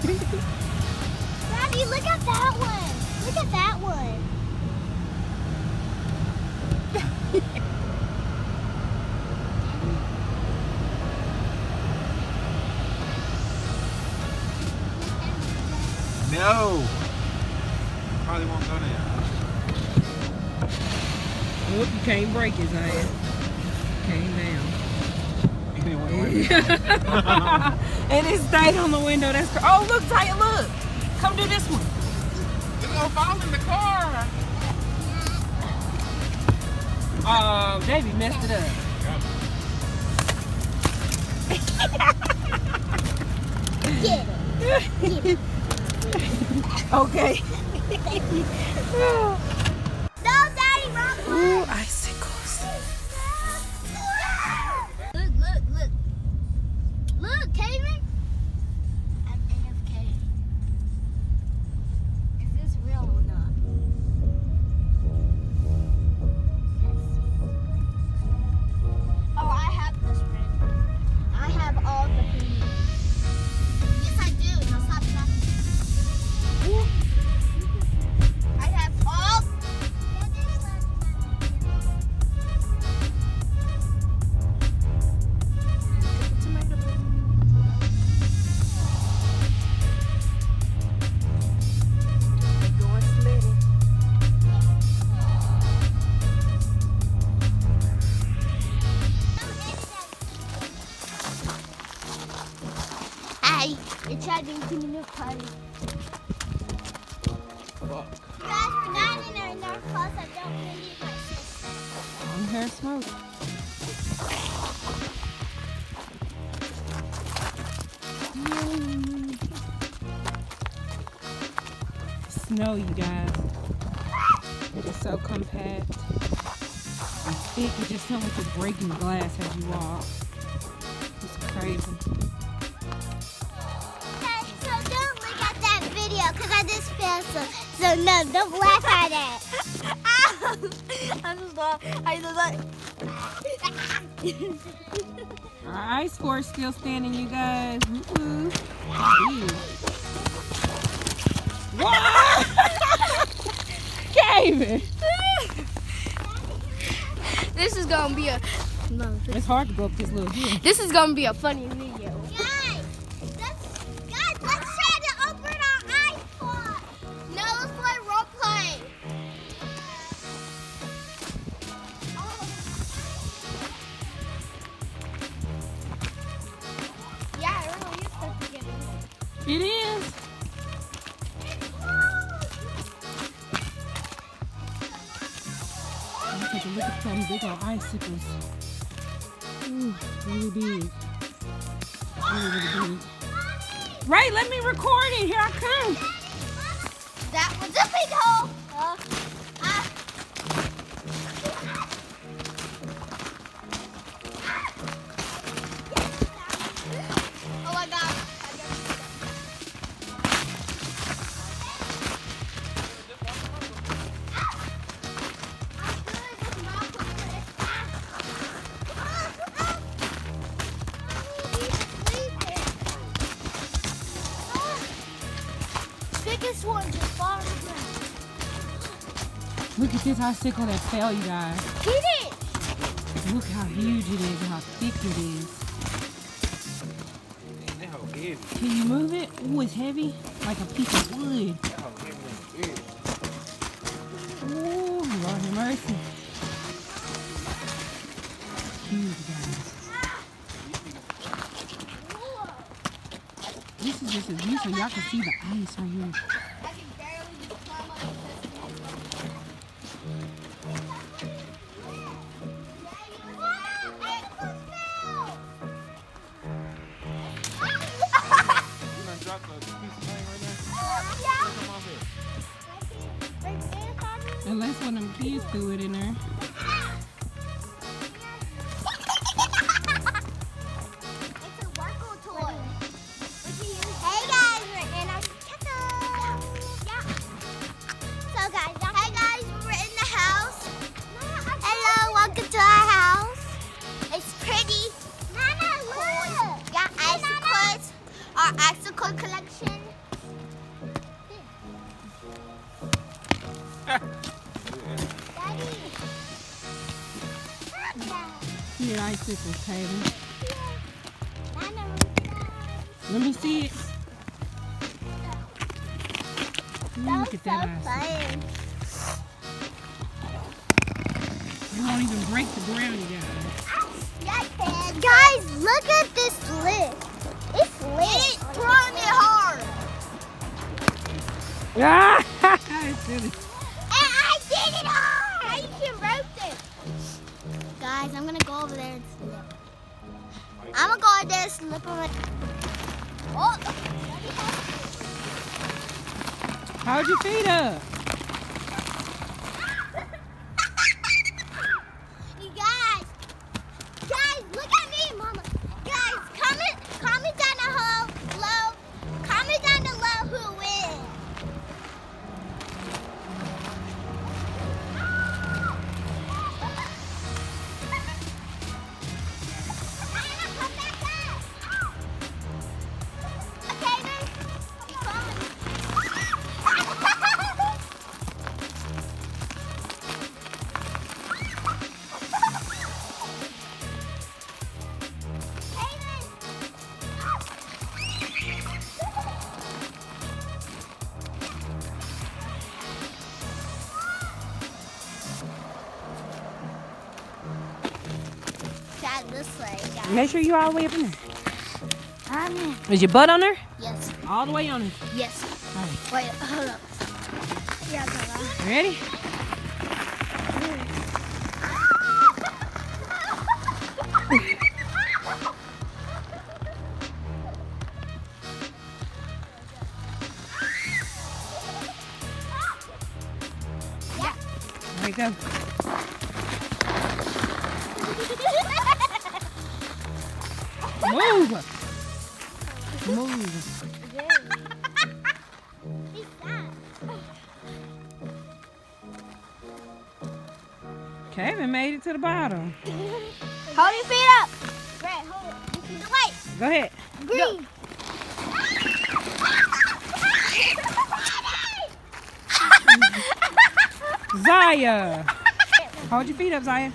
Daddy, look at that one. Look at that one. No. Probably won't go there. Look, you can't break his ass. Came down. And it stayed on the window. That's oh, look, Taya, look. Come do this one. It's gonna fall in the car. Oh, Davey messed it up. Get it. Get it. Okay. No, Daddy, wrong Ooh, one. icicles. Look, look, look. Look, Kaden. I'm AFK. Is this real or not? Oh, I have this friend. I have all the food. Yes, I do. No, stop that. I have all. Hi, it's charging to the new party. Guys, we're not in our clothes. I don't really use my sister. On her smoke. Snow, you guys. It's so compact and thick. It just sounds like you're breaking glass as you walk. It's crazy. Okay, so don't look at that video because I just fell so no, don't laugh at it. I'm just laughing. I just like. Our ice force still standing, you guys. Woo-hoo. What? David! This is gonna be a. No, It's hard to go up this little hill. this is gonna be a funny video. Guys, let's try to open our iPhone. No, let's play role play. Yeah, it really is supposed to get in. It is. Take a look at some big old icicles. Ooh, really big. Really, really big. Ray, let me record it. Here I come. That was a big hole. Oh my God. Biggest one just falling down. Look at this icicle that fell, you guys. Get it! Look how huge it is and how thick it is. That hoe heavy. Can you move it? Ooh, it's heavy. Like a piece of wood. That hoe heavy in the bed. Ooh, Lord have mercy. Huge, guys. This is just a view so y'all can see the ice right here. I can barely just climb up You done dropped a piece of thing right there? Come on here. Unless one of them kids threw it in there. Hey guys, we're in our kettle. Yeah. So guys, hey guys, we're in the house. Hello, welcome to our house. It's pretty. Nana, look. Got icicles. Our icicle collection. icicles, Kaden. I know. Let me see it. That Look at that was icicle. so It won't even break the ground, you guys. fun. Guys, look at this lid. It's lit. It's throwing it hard. Ah! It's silly. And I did it hard. I even broke it. Guys, I'm gonna go over there and slip. I'm gonna go over there and slip on it. Oh. Hold your feet up. You guys, look at me, Mama. Guys, comment down below. Comment down below who wins. Anna, come back up. Okay, then. Keep coming. Try this way, guys. Make sure you're all the way up in there. I'm in. Is your butt on there? Yes. All the way on there. Yes. All right. Wait, hold up. Yeah, go Ready? Yeah. There you go. Move. Move. Kevin made it to the bottom. Hold your feet up. Red, hold it. Wait. Go ahead. Green. Zaya. Hold your feet up, Zaya.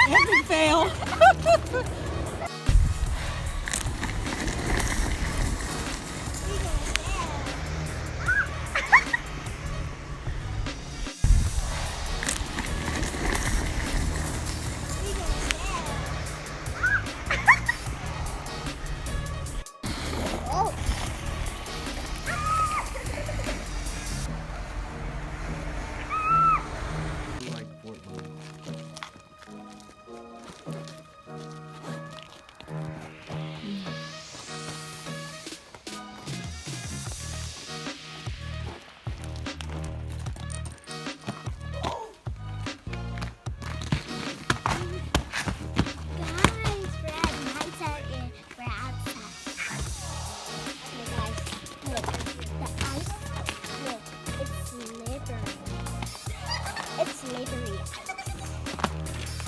Epic fail. Like Fort Lauderdale.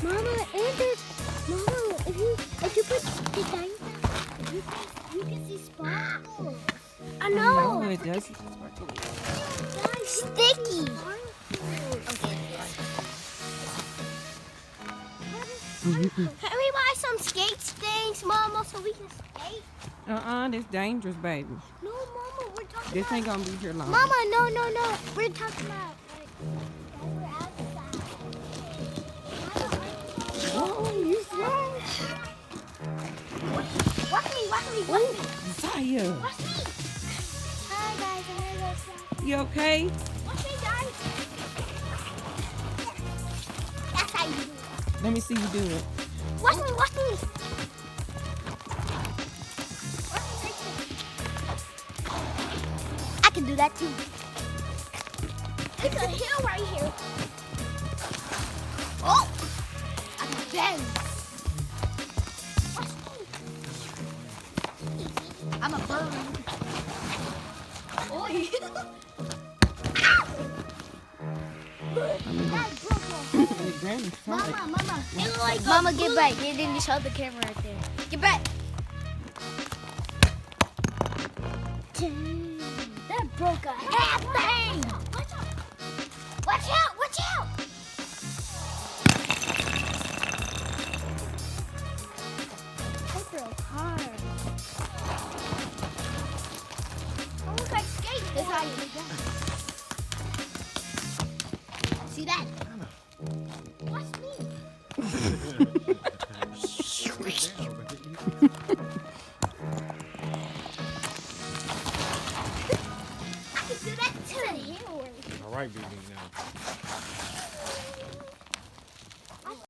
Mama, and there's Mama, if you put the sign down, you can see sparkles. I No, know. it does. Sticky. Can we buy some skate things, Mama, so we can skate? This dangerous, baby. No, Mama, we're talking This about. ain't gonna be here long. Mama, no. We're talking about like we're outside. Oh, you strong. Watch me. Zaya, Watch me. Hi guys, I'm gonna go outside. you okay? Watch me, guys. That's how you do it. Let me see you do it. Watch me. I can do that too. There's a hill right here. Oh! I can bend. Watch me. I'm a bird. Oi. That broke my head. Your granny's tired. Mama. Mama, get back. You didn't show the camera right there. Get back. Dang, that broke a half thing. Watch out! Watch out! That broke hard. Almost like skating. That's how you do that. See that? Watch me. I can do that too. All right, BB now.